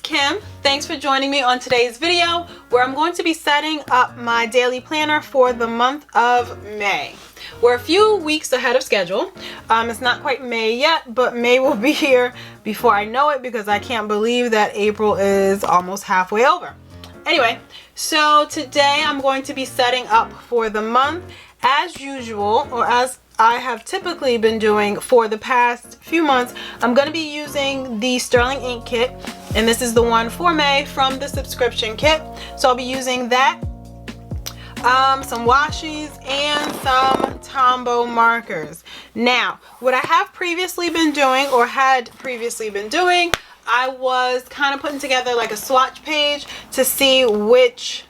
Kim. Thanks for joining me on today's video where I'm going to be setting up my daily planner for the month of May. We're a few weeks ahead of schedule. It's not quite May yet, but May will be here before I know it because I can't believe that April is almost halfway over. Anyway, so today I'm going to be setting up for the month as usual, or as I have typically been doing for the past few months. I'm going to be using the Sterling ink kit, and this is the one for May from the subscription kit. So I'll be using that, some washies, and some Tombow markers. Now, what I have previously been doing, or had previously been doing, I was kind of putting together like a swatch page to see which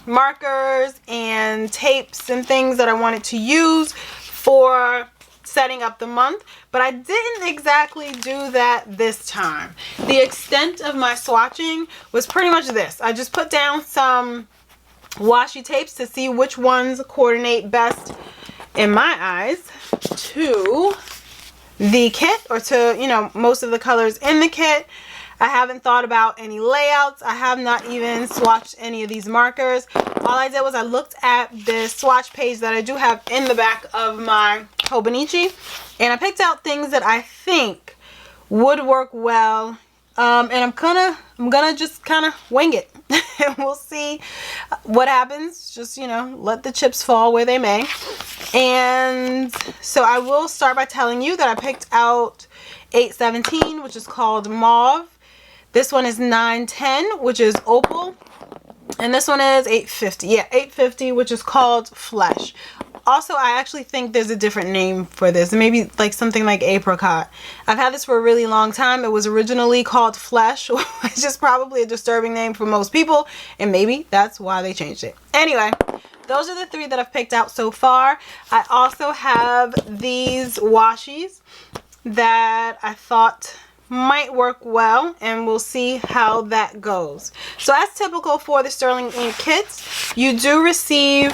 markers and tapes and things that I wanted to use for setting up the month, but I didn't exactly do that this time. The extent of my swatching was pretty much this. I just put down some washi tapes to see which ones coordinate best in my eyes to the kit, or to, you know, most of the colors in the kit. I haven't thought about any layouts. I have not even swatched any of these markers. All I did was I looked at this swatch page that I do have in the back of my Hobonichi, and I picked out things that I think would work well. And I'm gonna just kind of wing it, and we'll see what happens. Just, you know, let the chips fall where they may. And so I will start by telling you that I picked out 817, which is called Mauve. This one is 910, which is Opal. And this one is 850. Yeah, 850, which is called Flesh. Also, I actually think there's a different name for this. Maybe like something like Apricot. I've had this for a really long time. It was originally called Flesh, which is probably a disturbing name for most people. And maybe that's why they changed it. Anyway, those are the three that I've picked out so far. I also have these washies that I thought might work well, and we'll see how that goes. So as typical for the Sterling ink kits, you do receive,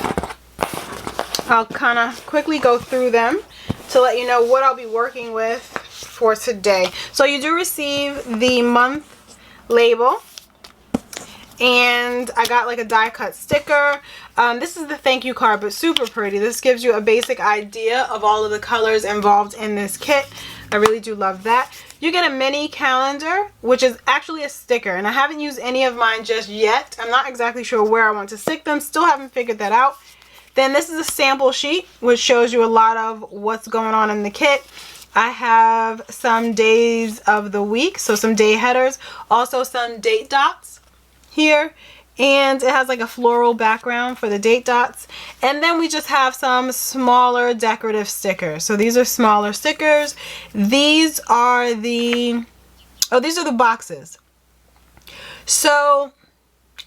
I'll kind of quickly go through them to let you know what I'll be working with for today. So you do receive the month label, and I got like a die cut sticker. This is the thank you card, but super pretty. This gives you a basic idea of all of the colors involved in this kit. I really do love that. You get a mini calendar, which is actually a sticker, and I haven't used any of mine just yet. I'm not exactly sure where I want to stick them. Still haven't figured that out. Then this is a sample sheet, which shows you a lot of what's going on in the kit. I have some days of the week, so some day headers. Also some date dots here. And it has like a floral background for the date dots. And then we just have some smaller decorative stickers. So these are smaller stickers. These are the boxes. So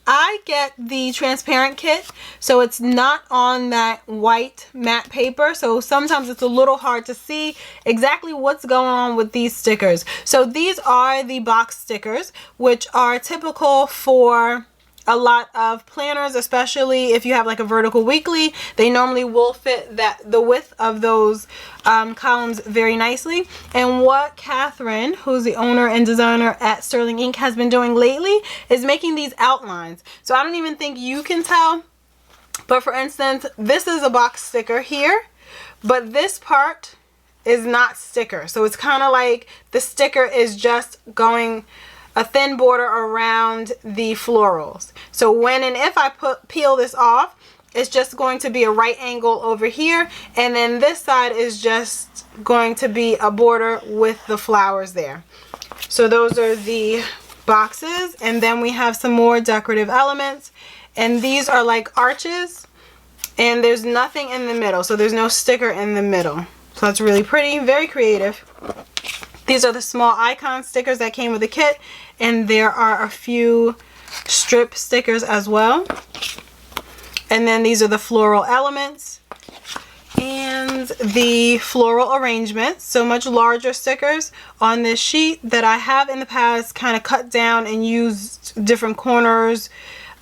I get the transparent kit, so it's not on that white matte paper. So sometimes it's a little hard to see exactly what's going on with these stickers. So these are the box stickers, which are typical for a lot of planners, especially if you have like a vertical weekly. They normally will fit the width of those columns very nicely. And what Catherine, who's the owner and designer at Sterling Ink, has been doing lately is making these outlines. So I don't even think you can tell, but for instance, this is a box sticker here, but this part is not sticker. So it's kind of like the sticker is just going a thin border around the florals. So when and if I peel this off, it's just going to be a right angle over here, and then this side is just going to be a border with the flowers there. So those are the boxes, and then we have some more decorative elements, and these are like arches, and there's nothing in the middle, so there's no sticker in the middle. So that's really pretty, very creative. These are the small icon stickers that came with the kit, and there are a few strip stickers as well. And then these are the floral elements and the floral arrangements. So much larger stickers on this sheet that I have in the past kind of cut down and used different corners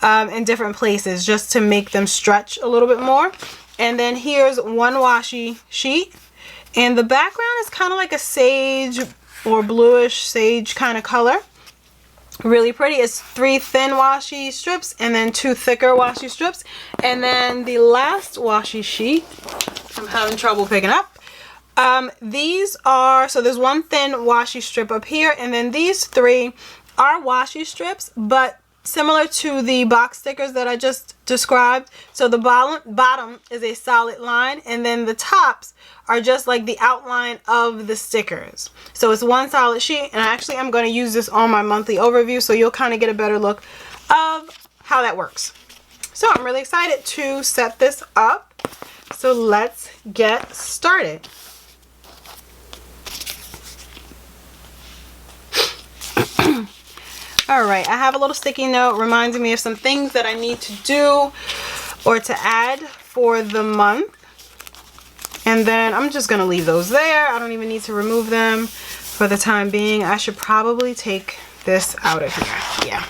in different places just to make them stretch a little bit more. And then here's one washi sheet, and the background is kind of like a sage or bluish sage kind of color. really pretty. It's 3 thin washi strips and then 2 thicker washi strips. And then the last washi sheet, I'm having trouble picking up. These are, so there's 1 thin washi strip up here, and then these 3 are washi strips, but similar to the box stickers that I just described. So the bottom is a solid line, and then the tops are just like the outline of the stickers. So it's 1 solid sheet, and actually I'm going to use this on my monthly overview, so you'll kind of get a better look of how that works. So I'm really excited to set this up. So let's get started. Alright, I have a little sticky note reminding me of some things that I need to do or to add for the month. And then I'm just going to leave those there. I don't even need to remove them for the time being. I should probably take this out of here. Yeah,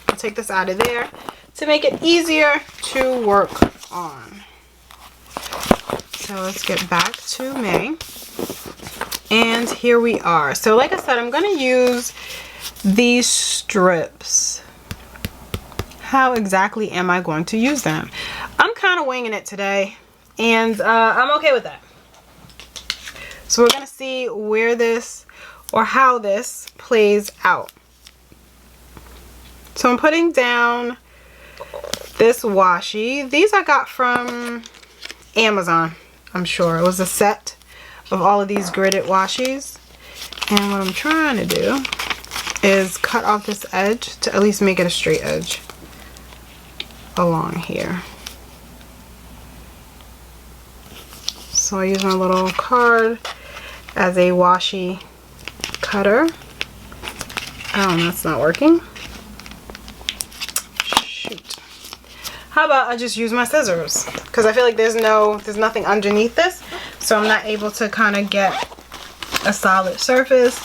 I'll take this out of there to make it easier to work on. So let's get back to May. And here we are. So like I said, I'm going to use these strips. How exactly am I going to use them? I'm kind of winging it today, and I'm okay with that. So we're going to see where this or how this plays out. So I'm putting down this washi. These I got from Amazon, I'm sure. It was a set of all of these gridded washis. And what I'm trying to do is cut off this edge to at least make it a straight edge along here. So I use my little card as a washi cutter. Oh, that's not working. Shoot. How about I just use my scissors? Because I feel like there's nothing underneath this, so I'm not able to kind of get a solid surface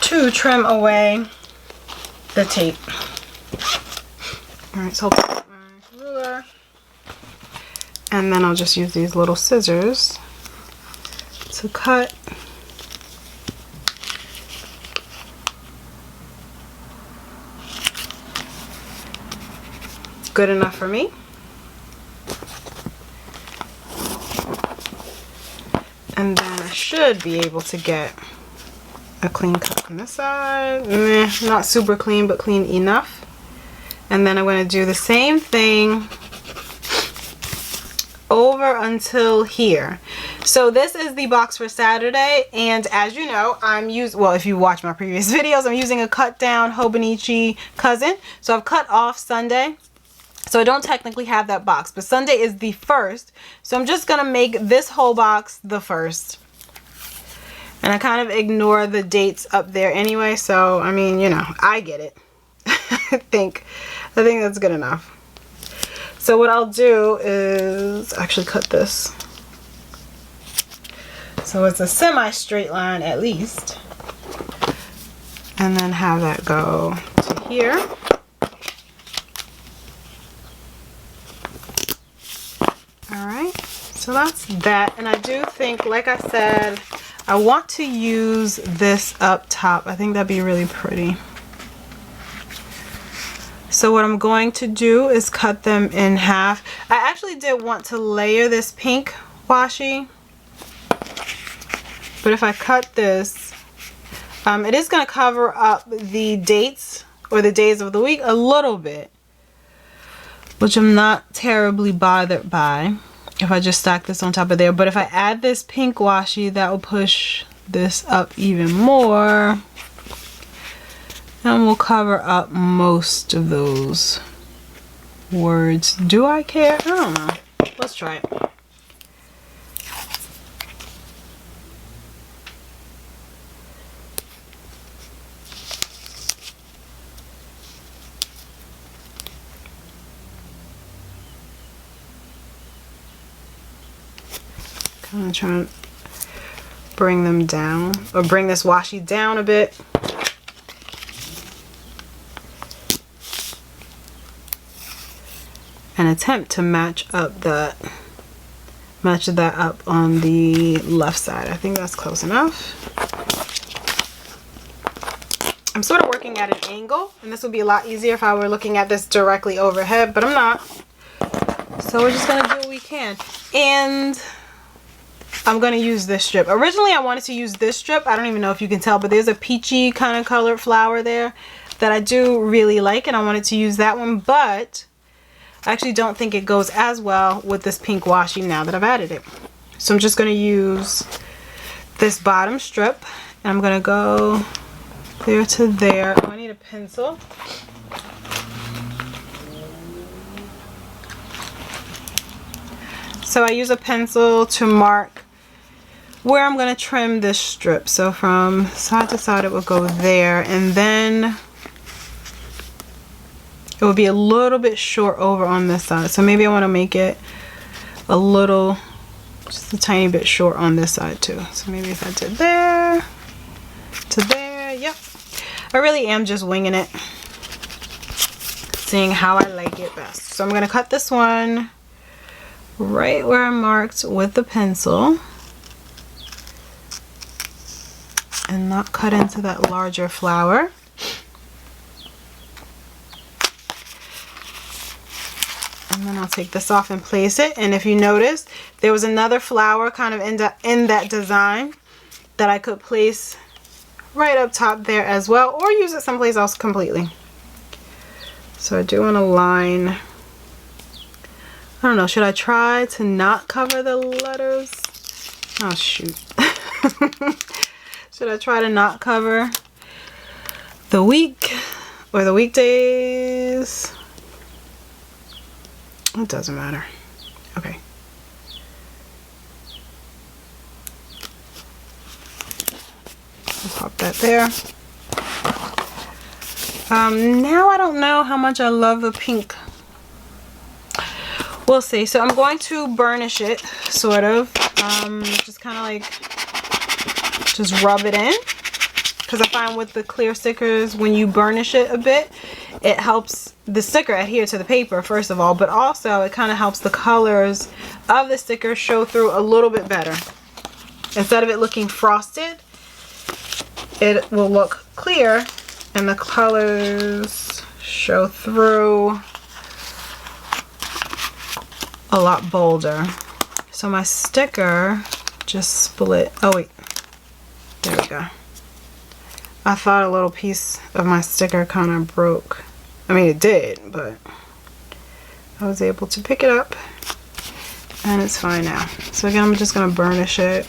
to trim away the tape. Alright, so I'll put my ruler, and then I'll just use these little scissors to cut. It's good enough for me. And then I should be able to get a clean cut on this side. Not super clean, but clean enough. And then I'm going to do the same thing over until here. So this is the box for Saturday, and as you know, well, if you watch my previous videos, I'm using a cut down Hobonichi cousin. So I've cut off Sunday, so I don't technically have that box, but Sunday is the 1st. So I'm just going to make this whole box the 1st. And I kind of ignore the dates up there anyway, so I mean, you know, I get it. I think that's good enough. So what I'll do is actually cut this so it's a semi-straight line at least, and then have that go to here. Alright, so that's that. And I do think, like I said, I want to use this up top. I think that'd be really pretty. So what I'm going to do is cut them in half. I actually did want to layer this pink washi, but if I cut this, it is going to cover up the dates or the days of the week a little bit, which I'm not terribly bothered by if I just stack this on top of there. But if I add this pink washi, that will push this up even more, and we'll cover up most of those words. Do I care? I don't know. Let's try it. I'm trying to bring them down, or bring this washi down a bit. And attempt to match that up on the left side. I think that's close enough. I'm sort of working at an angle, and this would be a lot easier if I were looking at this directly overhead, but I'm not. So we're just gonna do what we can. And I'm gonna use this strip. Originally I wanted to use this strip. I don't even know if you can tell, but there's a peachy kind of colored flower there that I do really like, and I wanted to use that one, but I actually don't think it goes as well with this pink washi now that I've added it. So I'm just gonna use this bottom strip, and I'm gonna go there to there. Oh, I need a pencil. So I use a pencil to mark where I'm going to trim this strip. So from side to side it will go there, and then it will be a little bit short over on this side. So maybe I want to make it a little, just a tiny bit short on this side too. So maybe if I did there to there, yep. I really am just winging it, seeing how I like it best. So I'm going to cut this one right where I marked with the pencil and not cut into that larger flower. And then I'll take this off and place it. And if you notice, there was another flower kind of in that design that I could place right up top there as well, or use it someplace else completely. So I do want to line, I don't know, should I try to not cover the letters? Oh shoot. Should I try to not cover the week or the weekdays? It doesn't matter. Okay. I'll pop that there. Now I don't know how much I love the pink. We'll see. So I'm going to burnish it, sort of. Just kind of like, just rub it in. Because I find with the clear stickers, when you burnish it a bit, it helps the sticker adhere to the paper, first of all. But also, it kind of helps the colors of the sticker show through a little bit better. Instead of it looking frosted, it will look clear and the colors show through a lot bolder. So my sticker just split. Oh wait, there we go. I thought a little piece of my sticker kind of broke. I mean it did, but I was able to pick it up and it's fine now. So again, I'm just going to burnish it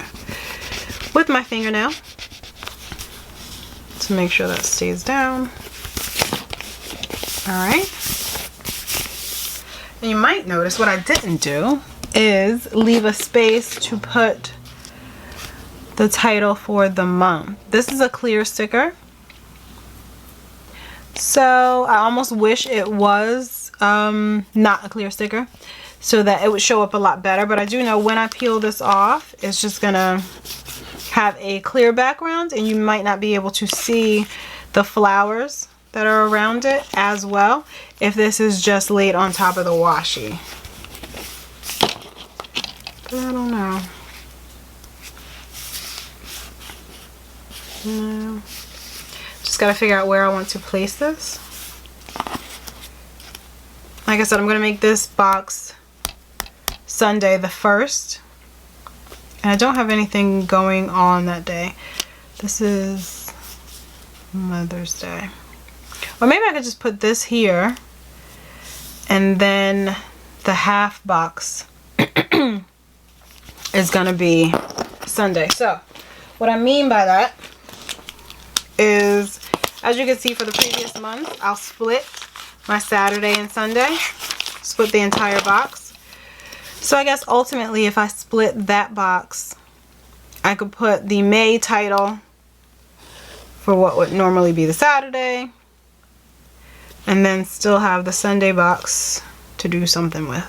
with my fingernail to make sure that stays down. Alright. And you might notice what I didn't do is leave a space to put the title for the month. This is a clear sticker. So I almost wish it was not a clear sticker so that it would show up a lot better. But I do know when I peel this off, it's just gonna have a clear background and you might not be able to see the flowers that are around it as well if this is just laid on top of the washi. But I don't know. No. Just gotta figure out where I want to place this. Like I said, I'm gonna make this box Sunday the 1st. And I don't have anything going on that day. This is Mother's Day. Or maybe I could just put this here. And then the half box is gonna be Sunday. So what I mean by that is, as you can see for the previous month, I'll split my Saturday and Sunday. Split the entire box. So I guess ultimately if I split that box, I could put the May title for what would normally be the Saturday, and then still have the Sunday box to do something with.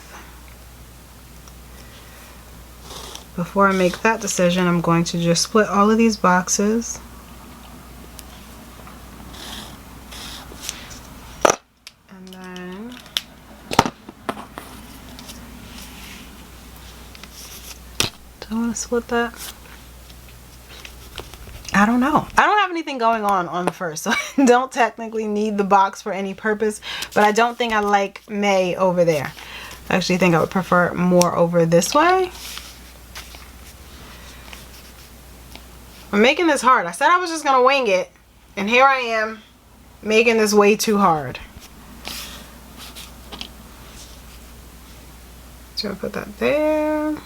Before I make that decision, I'm going to just split all of these boxes. And then do I want to split that? I don't know. I don't have anything going on the 1st, so I don't technically need the box for any purpose, but I don't think I like May over there. I actually think I would prefer it more over this way. I'm making this hard. I said I was just gonna wing it, and here I am making this way too hard. So I'll put that there.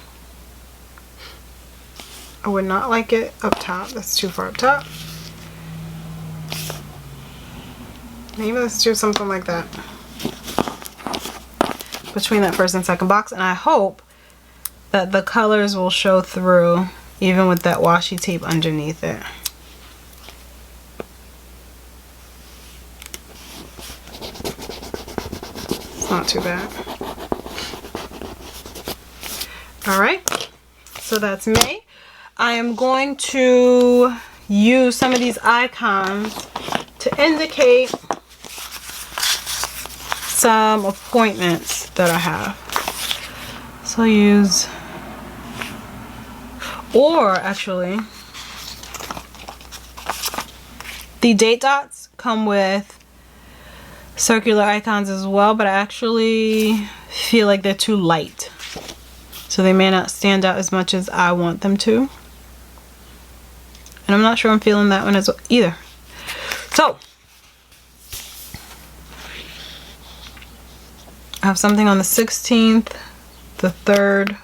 I would not like it up top. That's too far up top. Maybe let's do something like that between that 1st and 2nd box, and I hope that the colors will show through even with that washi tape underneath it. It's not too bad. Alright, so that's May. I am going to use some of these icons to indicate some appointments that I have. So I'll use, or actually, the date dots come with circular icons as well, but I actually feel like they're too light. So they may not stand out as much as I want them to. And I'm not sure I'm feeling that one as well either. So I have something on the 16th, the 3rd,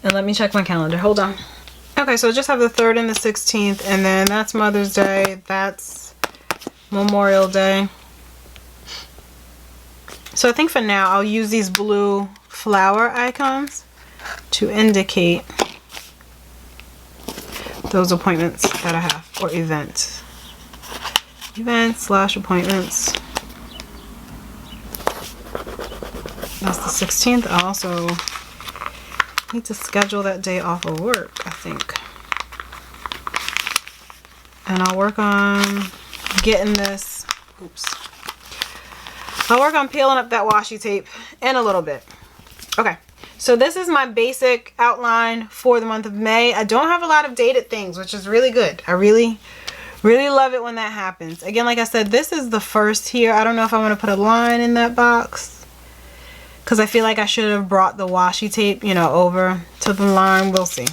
and let me check my calendar. Hold on. Okay, so I just have the 3rd and the 16th, and then that's Mother's Day, that's Memorial Day. So I think for now I'll use these blue flower icons to indicate those appointments that I have, or events. Events/appointments. That's the 16th. I also need to schedule that day off of work, I think. And I'll work on getting this, I'll work on peeling up that washi tape in a little bit. Okay, so this is my basic outline for the month of May. I don't have a lot of dated things, which is really good. I really love it when that happens. Again, like I said, this is the 1st here. I don't know if I want to put a line in that box, because I feel like I should have brought the washi tape, you know, over to the line. We'll see.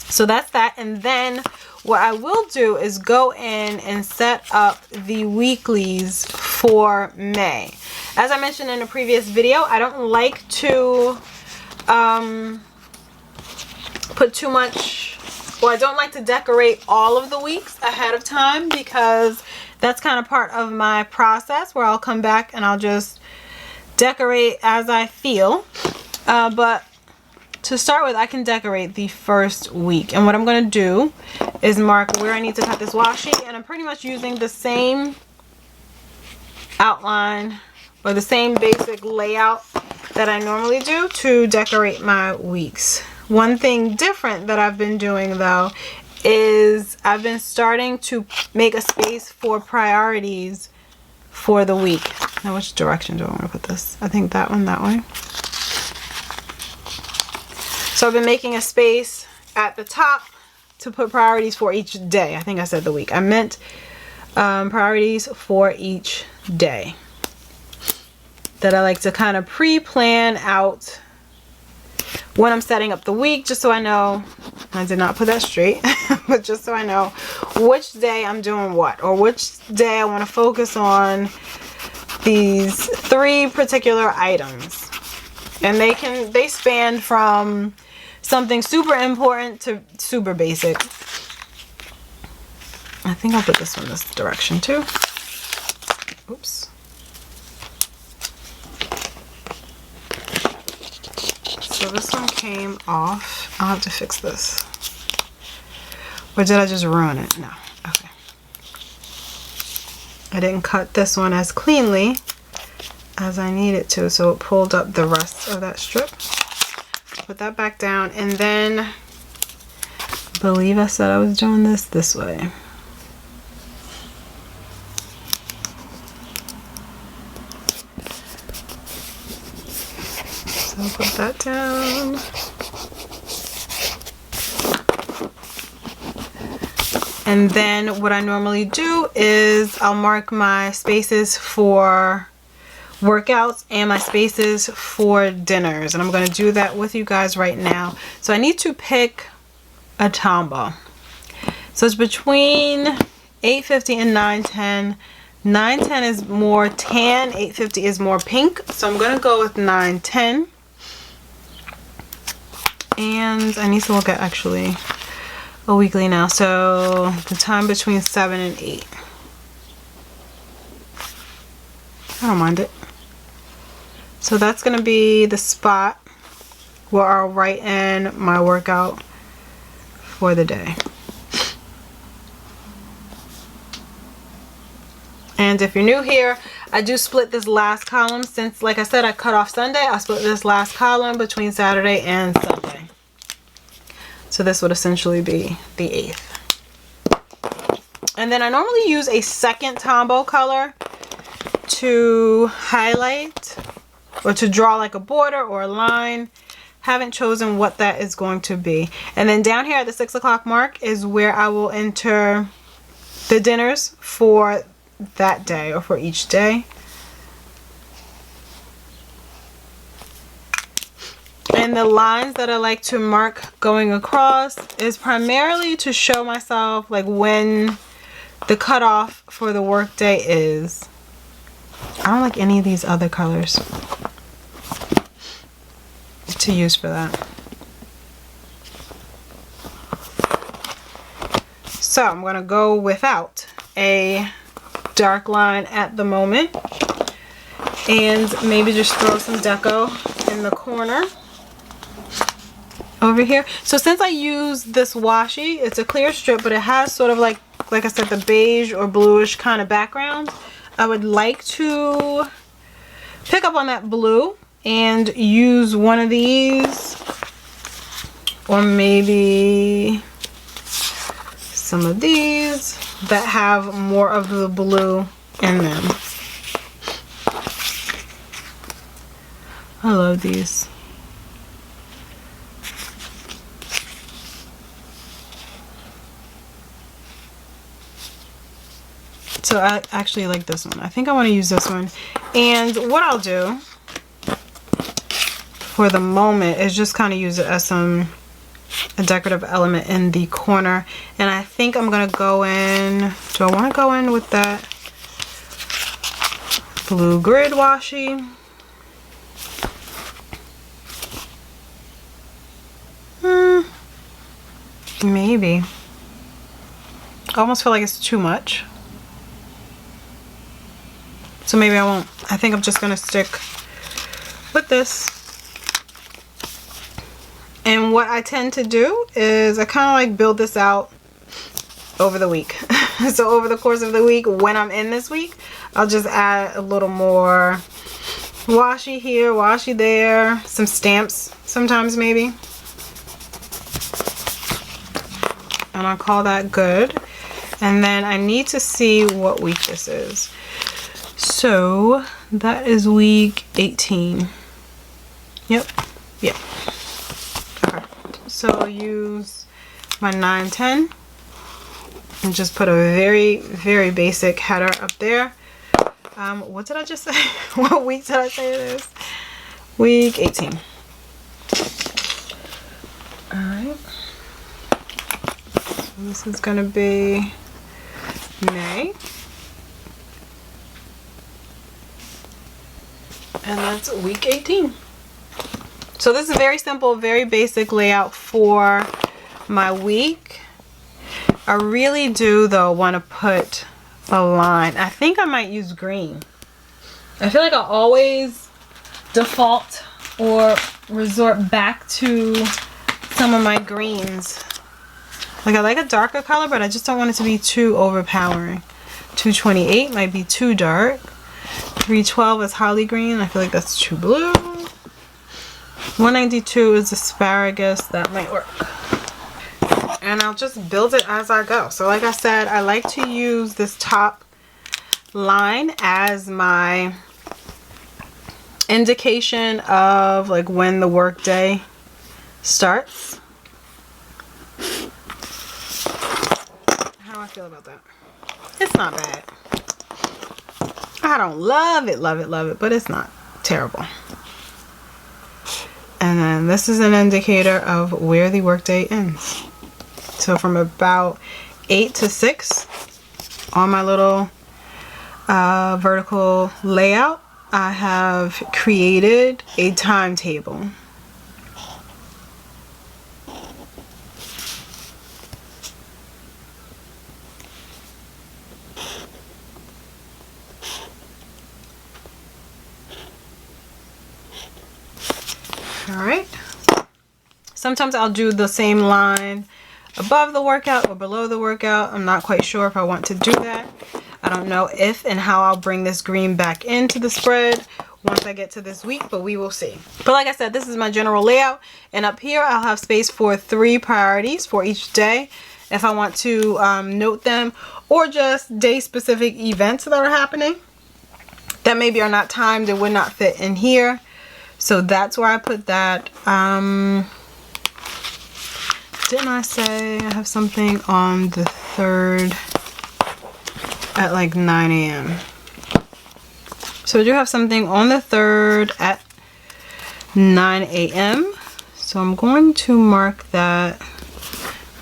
So that's that. And then what I will do is go in and set up the weeklies for May. As I mentioned in a previous video, I don't like to put too much, well, I don't like to decorate all of the weeks ahead of time, because that's kind of part of my process where I'll come back and I'll just decorate as I feel. But to start with, I can decorate the 1st week, and what I'm going to do is mark where I need to cut this washi, and I'm pretty much using the same outline or the same basic layout that I normally do to decorate my weeks. One thing different that I've been doing though is I've been starting to make a space for priorities for the week. Now, which direction do I want to put this? I think that one, that way. So I've been making a space at the top to put priorities for each day. I think I said the week. I meant priorities for each day. That I like to kind of pre-plan out when I'm setting up the week, just so I know, I did not put that straight, but just so I know which day I'm doing what, or which day I want to focus on these 3 particular items. And they span from something super important to super basic. I think I'll put this one this direction too. Oops. So this one came off. I'll have to fix this. Or did I just ruin it? No. Okay. I didn't cut this one as cleanly as I needed to, so it pulled up the rest of that strip. Put that back down, and then I believe I said I was doing this way. So I'll put that down. And then what I normally do is I'll mark my spaces for workouts and my spaces for dinners. And I'm going to do that with you guys right now. So I need to pick a tombow. So it's between 850 and 910. 910 is more tan, 850 is more pink. So I'm going to go with 910. And I need to look at actually a weekly now. So the time between 7 and 8. I don't mind it. So that's going to be the spot where I'll write in my workout for the day. And if you're new here, I do split this last column. Since, like I said, I cut off Sunday, I split this last column between Saturday and Sunday. So this would essentially be the 8th. And then I normally use a second tombow color to highlight or to draw like a border or a line. Haven't chosen what that is going to be. And then down here at the 6 o'clock mark is where I will enter the dinners for that day or for each day. And the lines that I like to mark going across is primarily to show myself like when the cutoff for the work day is. I don't like any of these other colors to use for that. So I'm going to go without a dark line at the moment and maybe just throw some deco in the corner over here. So since I use this washi, it's a clear strip, but it has sort of like I said, the beige or bluish kind of background. I would like to pick up on that blue and use one of these, or maybe some of these that have more of the blue in them. I love these. So I actually like this one. I think I want to use this one. And what I'll do for the moment is just kind of use it as a decorative element in the corner. And I think I'm going to go in, do I want to go in with that blue grid washi? Maybe. I almost feel like it's too much. So maybe I won't. I think I'm just going to stick with this. And what I tend to do is I kind of like build this out over the week. So over the course of the week, when I'm in this week, I'll just add a little more washi here, washi there, some stamps sometimes maybe. And I'll call that good. And then I need to see what week this is. So that is week 18. Yep. Yep. Okay. So I'll use my 910 and just put a very, very basic header up there. What did I just say? What week did I say it is? Week 18. Alright. So this is going to be May. And that's week 18. So this is a very simple, very basic layout for my week. I really do though want to put a line. I think I might use green. I feel like I always default or resort back to some of my greens. Like I like a darker color, but I just don't want it to be too overpowering. 228 might be too dark. 312 is holly green. I feel like that's too blue. 192 is asparagus. That might work. And I'll just build it as I go. So like I said, I like to use this top line as my indication of like when the work day starts. How feel about that? It's not bad. I don't love it, but it's not terrible. And then this is an indicator of where the workday ends. So from about 8 to 6 on my little vertical layout, I have created a timetable. Alright, sometimes I'll do the same line above the workout or below the workout. I'm not quite sure if I want to do that. I don't know if and how I'll bring this green back into the spread once I get to this week, but we will see. But like I said, this is my general layout, and up here I'll have space for 3 priorities for each day if I want to note them, or just day specific events that are happening that maybe are not timed and would not fit in here. So that's where I put that. Didn't I say I have something on the 3rd at like 9 a.m. So I do have something on the 3rd at 9 a.m. So I'm going to mark that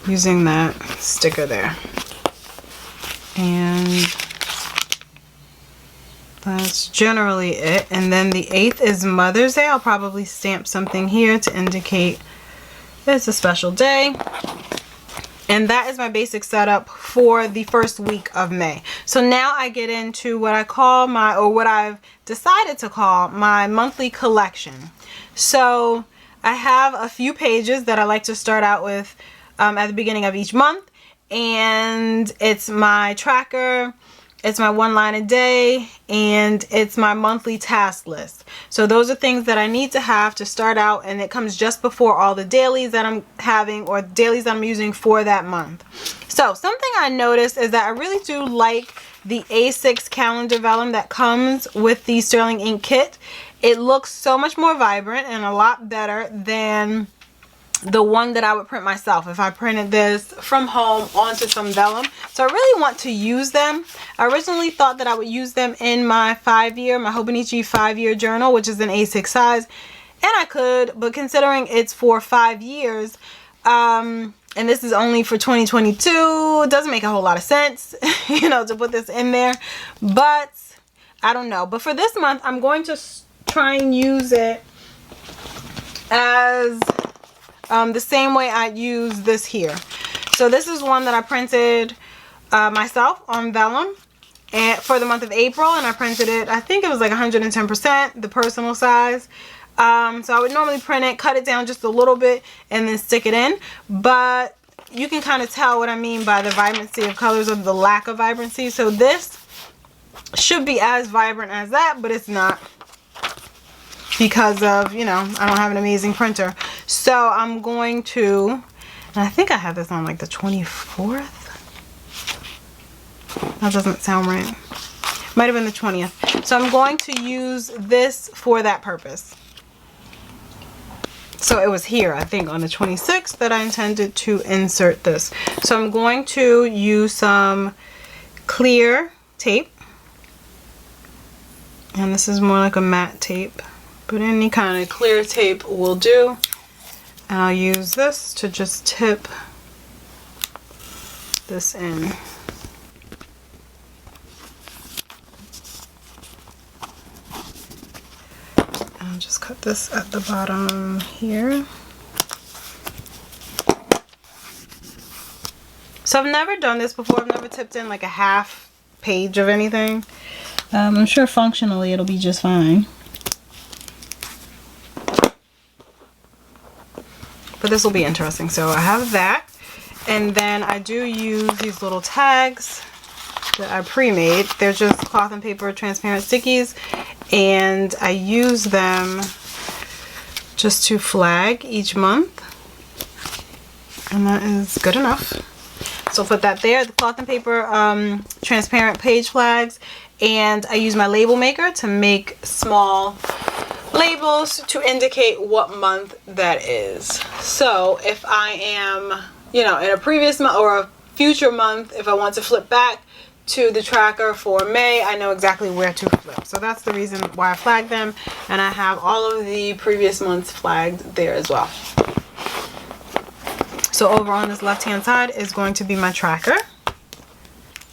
using that sticker there. And that's generally it. And then the 8th is Mother's Day. I'll probably stamp something here to indicate it's a special day. And that is my basic setup for the first week of May. So now I get into what I call my, or what I've decided to call my monthly collection. So I have a few pages that I like to start out with at the beginning of each month. And it's my tracker, it's my 1 line a day, and it's my monthly task list. So those are things that I need to have to start out, and it comes just before all the dailies that I'm having or dailies that I'm using for that month. So something I noticed is that I really do like the A6 calendar vellum that comes with the Sterling Ink kit. It looks so much more vibrant and a lot better than the one that I would print myself if I printed this from home onto some vellum. So I really want to use them. I originally thought that I would use them in my 5-year, my Hobonichi 5-year journal, which is an A6 size, and I could, but considering it's for 5 years, and this is only for 2022, it doesn't make a whole lot of sense, you know, to put this in there. But I don't know. But for this month, I'm going to try and use it as the same way I use this here. So this is one that I printed myself on vellum and for the month of April, and I printed it, I think it was like 110%, the personal size. So I would normally print it, cut it down just a little bit, and then stick it in. But you can kind of tell what I mean by the vibrancy of colors or the lack of vibrancy. So this should be as vibrant as that, but it's not, because of, you know, I don't have an amazing printer. So I'm going to, and I think I have this on like the 24th. That doesn't sound right. Might have been the 20th. So I'm going to use this for that purpose. So it was here, I think, on the 26th that I intended to insert this. So I'm going to use some clear tape. And this is more like a matte tape, but any kind of clear tape will do. And I'll use this to just tip this in. And I'll just cut this at the bottom here. So I've never done this before. I've never tipped in like a half page of anything. I'm sure functionally it'll be just fine. But this will be interesting. So I have that. And then I do use these little tags that I pre-made. They're just cloth and paper transparent stickies. And I use them just to flag each month. And that is good enough. So I'll put that there. The cloth and paper transparent page flags. And I use my label maker to make small labels to indicate what month that is. So if I am, you know, in a previous month or a future month, if I want to flip back to the tracker for May, I know exactly where to flip. So that's the reason why I flagged them, and I have all of the previous months flagged there as well. So over on this left hand side is going to be my tracker.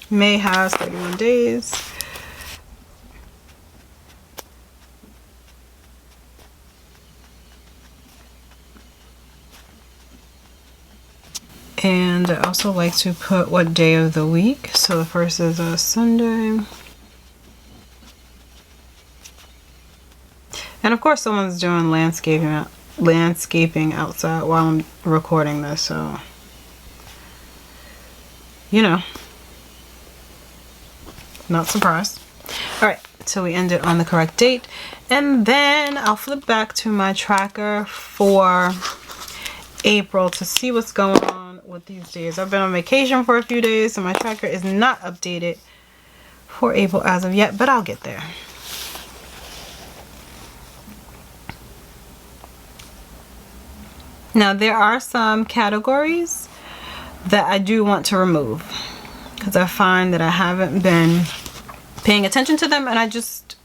May has 31 days. And I also like to put what day of the week. So the first is a Sunday. And of course someone's doing landscaping outside while I'm recording this, so you know, not surprised. Alright, so we ended on the correct date, and then I'll flip back to my tracker for April to see what's going on with these days. I've been on vacation for a few days, so my tracker is not updated for April as of yet, but I'll get there. Now there are some categories that I do want to remove because I find that I haven't been paying attention to them, and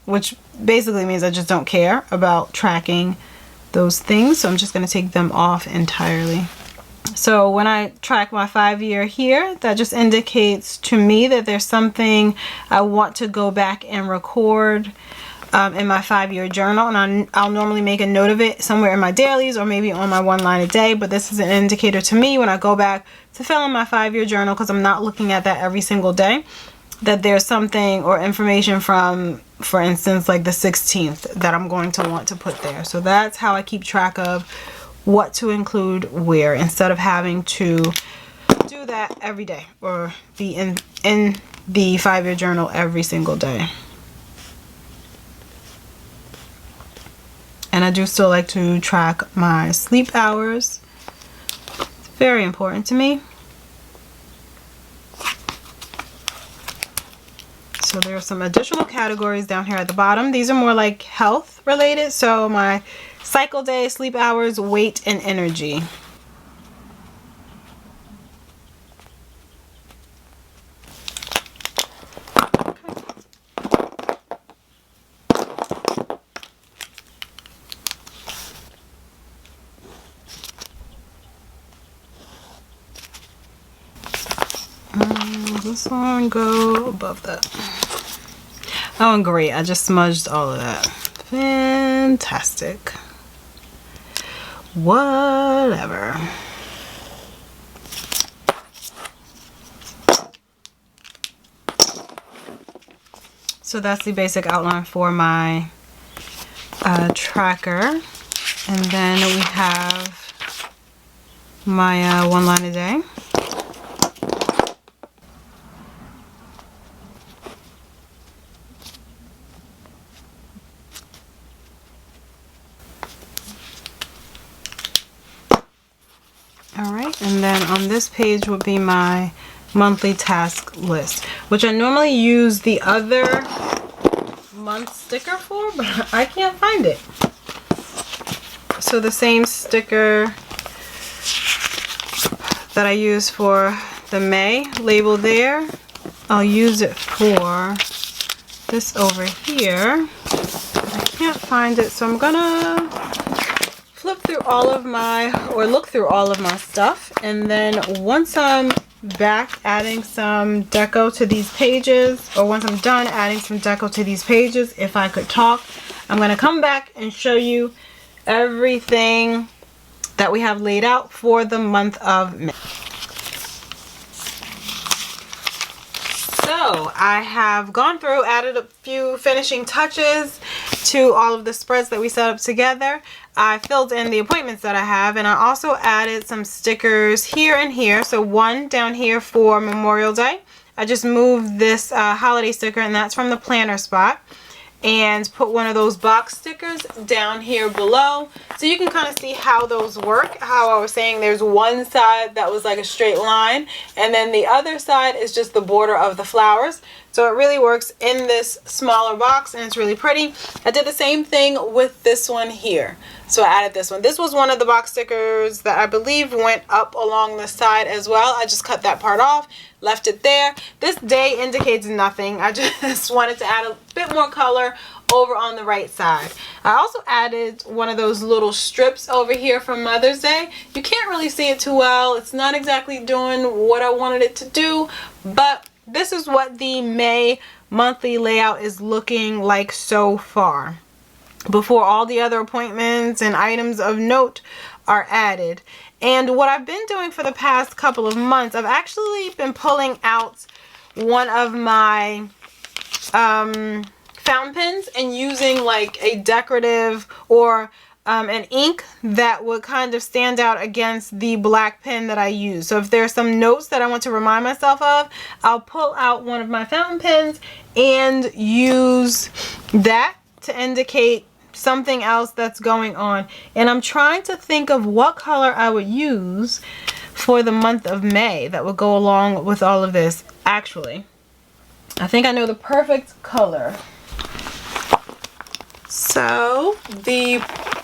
which basically means I just don't care about tracking those things, so I'm just going to take them off entirely. So when I track my 5-year here, that just indicates to me that there's something I want to go back and record in my 5-year journal, and I'll normally make a note of it somewhere in my dailies or maybe on my 1 line a day. But this is an indicator to me when I go back to fill in my 5-year journal, because I'm not looking at that every single day, that there's something or information from, for instance, like the 16th that I'm going to want to put there. So that's how I keep track of what to include where, instead of having to do that every day or be in the 5-year journal every single day. And I do still like to track my sleep hours. It's very important to me. So there are some additional categories down here at the bottom. These are more like health related. So my cycle day, sleep hours, weight, and energy. This one go above that. Oh, and great, I just smudged all of that. Fantastic. Whatever. So that's the basic outline for my tracker. And then we have my 1 line a day. Alright, and then on this page would be my monthly task list, which I normally use the other month sticker for, but I can't find it. So the same sticker that I use for the May label there, I'll use it for this over here. I can't find it, so I'm gonna flip through all of my, or look through all of my stuff, and then once I'm back adding some deco to these pages, or once I'm done adding some deco to these pages, if I could talk, I'm going to come back and show you everything that we have laid out for the month of May. So I have gone through, added a few finishing touches to all of the spreads that we set up together. I filled in the appointments that I have, and I also added some stickers here and here. So one down here for Memorial Day. I just moved this holiday sticker, and that's from the planner spot, and put one of those box stickers down here below, so you can kind of see how those work. How I was saying, there's one side that was like a straight line, and then the other side is just the border of the flowers. So it really works in this smaller box and it's really pretty. I did the same thing with this one here. So I added this one. This was one of the box stickers that I believe went up along the side as well. I just cut that part off, left it there. This day indicates nothing. I just wanted to add a bit more color over on the right side. I also added one of those little strips over here from Mother's Day. You can't really see it too well. It's not exactly doing what I wanted it to do, but this is what the May monthly layout is looking like so far, before all the other appointments and items of note are added. And what I've been doing for the past couple of months, I've actually been pulling out one of my fountain pens and using like a decorative or an ink that would kind of stand out against the black pen that I use. So if there's some notes that I want to remind myself of, I'll pull out one of my fountain pens and use that to indicate something else that's going on. And I'm trying to think of what color I would use for the month of May that would go along with all of this. Actually, I think I know the perfect color. So the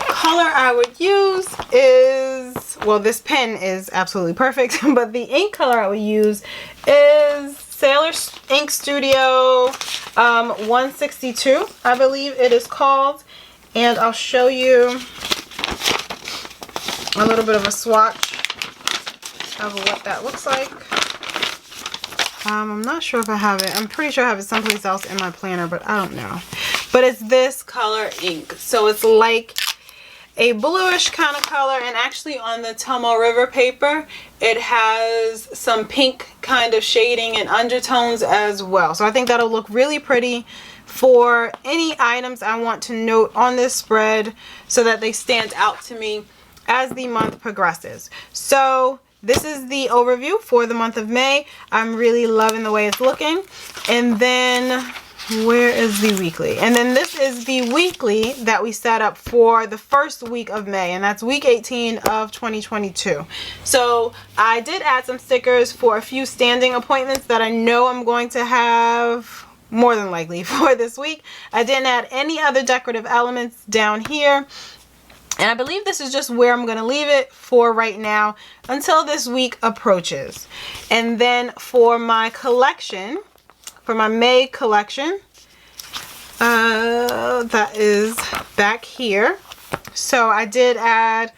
color I would use is, well, this pen is absolutely perfect, but the ink color I would use is Sailor Ink Studio 162, I believe it is called. And I'll show you a little bit of a swatch of what that looks like. I'm not sure if I have it. I'm pretty sure I have it someplace else in my planner, but I don't know. But it's this color ink. So it's like a bluish kind of color, and actually on the Tomo River paper, it has some pink kind of shading and undertones as well. So I think that'll look really pretty for any items I want to note on this spread so that they stand out to me as the month progresses. So this is the overview for the month of May. I'm really loving the way it's looking. And then where is the weekly? And then this is the weekly that we set up for the first week of May, and that's week 18 of 2022. So I did add some stickers for a few standing appointments that I know I'm going to have more than likely for this week. I didn't add any other decorative elements down here. And I believe this is just where I'm going to leave it for right now until this week approaches. And then for my collection, for my May collection, that is back here. So I did add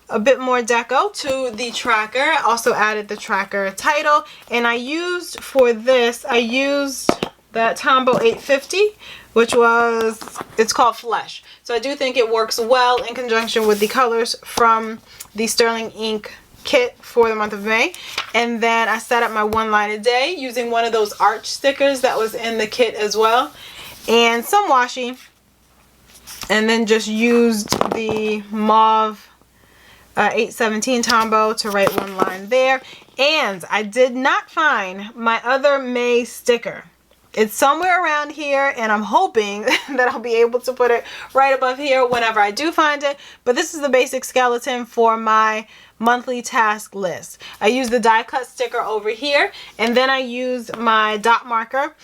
a bit more deco to the tracker. I also added the tracker title. And I used for this, I used that Tombow 850, which was, it's called Flesh. So I do think it works well in conjunction with the colors from the Sterling Ink kit for the month of May. And then I set up my one line a day using one of those arch stickers that was in the kit as well, and some washi, and then just used the mauve 817 Tombow to write one line there. And I did not find my other May sticker. It's somewhere around here, and I'm hoping that I'll be able to put it right above here whenever I do find it. But this is the basic skeleton for my monthly task list. I used the die cut sticker over here, and then I used my dot marker,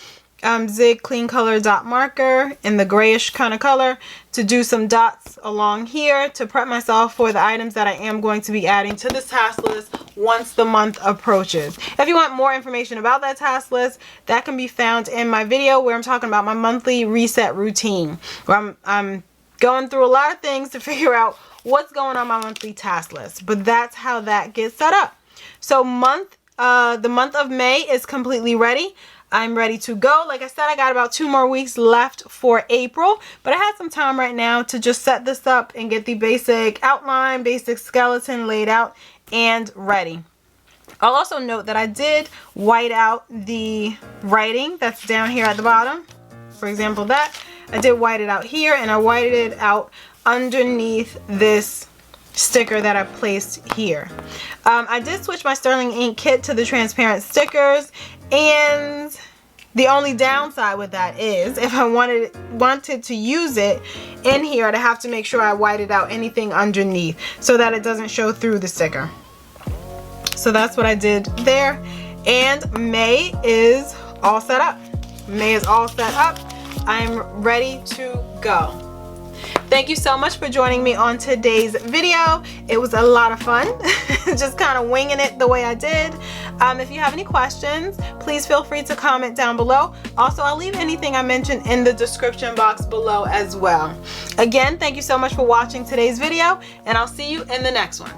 Zig Clean Color dot marker in the grayish kind of color, to do some dots along here to prep myself for the items that I am going to be adding to this task list once the month approaches. If you want more information about that task list, that can be found in my video where I'm talking about my monthly reset routine, where I'm going through a lot of things to figure out what's going on my monthly task list. But that's how that gets set up. So the month of May is completely ready. I'm ready to go. Like I said, I got about 2 more weeks left for April, but I had some time right now to just set this up and get the basic outline, basic skeleton laid out and ready. I'll also note that I did white out the writing that's down here at the bottom. For example, that I did white it out here, and I whited it out underneath this sticker that I placed here. I did switch my Sterling Ink kit to the transparent stickers, and the only downside with that is if I wanted to use it in here, I'd have to make sure I whited out anything underneath so that it doesn't show through the sticker. So that's what I did there, and May is all set up. May is all set up. I'm ready to go. Thank you so much for joining me on today's video. It was a lot of fun, just kind of winging it the way I did. If you have any questions, please feel free to comment down below. Also, I'll leave anything I mentioned in the description box below as well. Again, thank you so much for watching today's video, and I'll see you in the next one.